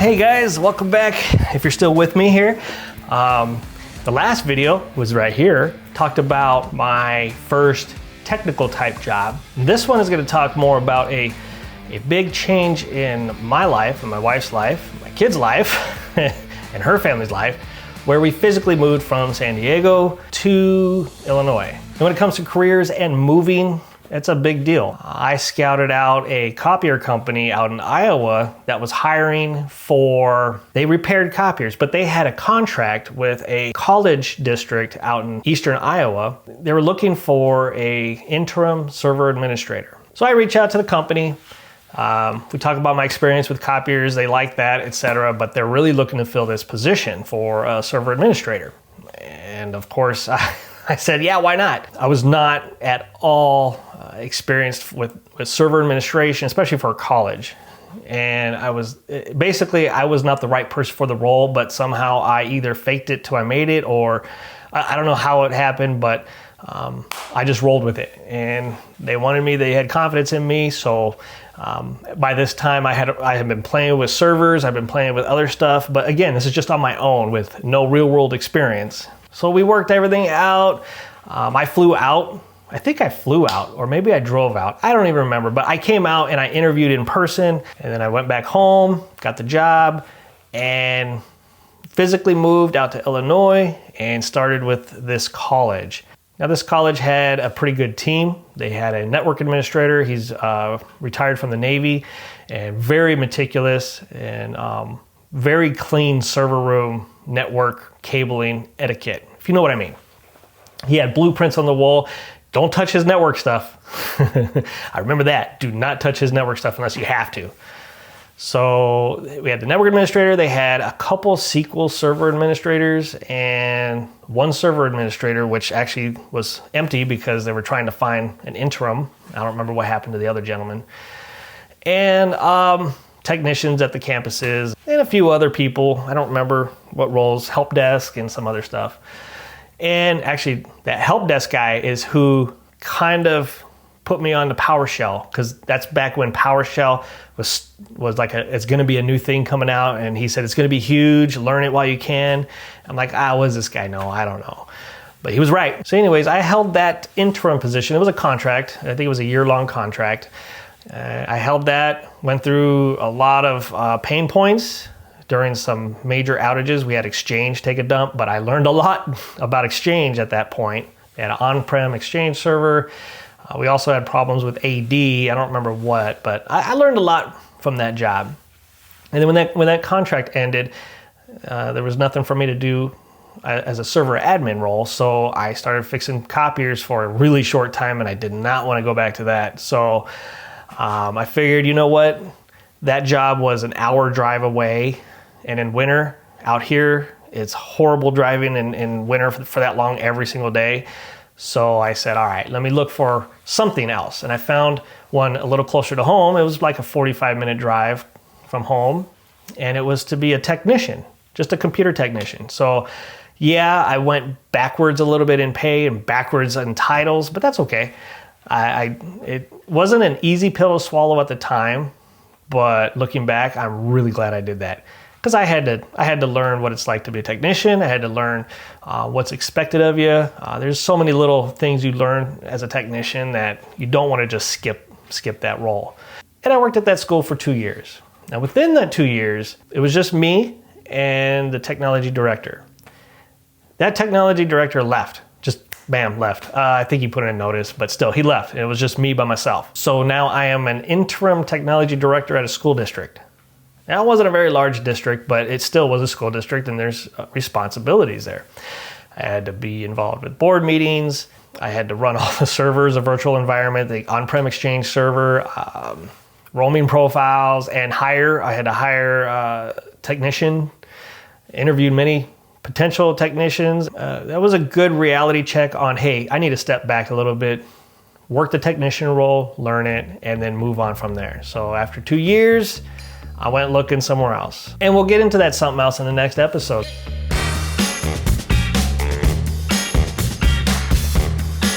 Hey guys, welcome back. If you're still with me here. The last video was right here, talked about my first technical type job. This one is going to talk more about a big change in my life, and my wife's life, my kid's life, and her family's life, where we physically moved from San Diego to Illinois. And when it comes to careers and moving, it's a big deal. I scouted out a copier company out in Iowa that was hiring they repaired copiers, but they had a contract with a college district out in eastern Iowa. They were looking for a interim server administrator. So I reached out to the company. We talk about my experience with copiers, they like that, etc. But they're really looking to fill this position for a server administrator. And of course, I said, yeah, why not? I was not at all experienced with server administration, especially for college. And I was not the right person for the role, but somehow I either faked it till I made it, or I don't know how it happened, but I just rolled with it. And they wanted me, they had confidence in me. So by this time I had been playing with servers, I've been playing with other stuff, but again, this is just on my own with no real world experience. So we worked everything out. I flew out. I think I flew out, or maybe I drove out. I don't even remember, but I came out and I interviewed in person, and then I went back home, got the job, and physically moved out to Illinois and started with this college. Now this college had a pretty good team. They had a network administrator. He's retired from the Navy, and very meticulous and very clean server room network cabling etiquette, if you know what I mean. He had blueprints on the wall. Don't touch his network stuff. I remember that. Do not touch his network stuff unless you have to. So we had the network administrator. They had a couple SQL server administrators and one server administrator, which actually was empty because they were trying to find an interim. I don't remember what happened to the other gentleman. And technicians at the campuses and a few other people. I don't remember what roles, help desk and some other stuff. And actually that help desk guy is who kind of put me on to PowerShell, because that's back when PowerShell was like it's going to be a new thing coming out, and he said it's going to be huge, learn it while you can. I'm like, what does this guy know? I don't know. But he was right. So anyways, I held that interim position. It was a contract. I think it was a year-long contract. I held that, went through a lot of pain points. During some major outages, we had Exchange take a dump, but I learned a lot about Exchange at that point. We had an on-prem Exchange server. We also had problems with AD. I don't remember what, but I learned a lot from that job. And then when that contract ended, there was nothing for me to do as a server admin role. So I started fixing copiers for a really short time, and I did not want to go back to that. So I figured, you know what? That job was an hour drive away. And in winter, out here, it's horrible driving in winter for that long every single day. So I said, all right, let me look for something else. And I found one a little closer to home. It was like a 45-minute drive from home. And it was to be a technician, just a computer technician. So yeah, I went backwards a little bit in pay and backwards in titles, but that's okay. It wasn't an easy pill to swallow at the time, but looking back, I'm really glad I did that. Because I had to learn what it's like to be a technician. I had to learn what's expected of you. There's so many little things you learn as a technician that you don't want to just skip that role. And I worked at that school for 2 years. Now within that 2 years, it was just me and the technology director. That technology director left, just bam, left. I think he put in a notice, but still he left. It was just me by myself. So now I am an interim technology director at a school district. Now, it wasn't a very large district, but it still was a school district, and there's responsibilities there. I had to be involved with board meetings. I had to run all the servers, a virtual environment, the on-prem Exchange server, roaming profiles, and I had to hire a technician, interviewed many potential technicians. That was a good reality check on, hey, I need to step back a little bit, work the technician role, learn it, and then move on from there. So after 2 years, I went looking somewhere else. And we'll get into that something else in the next episode.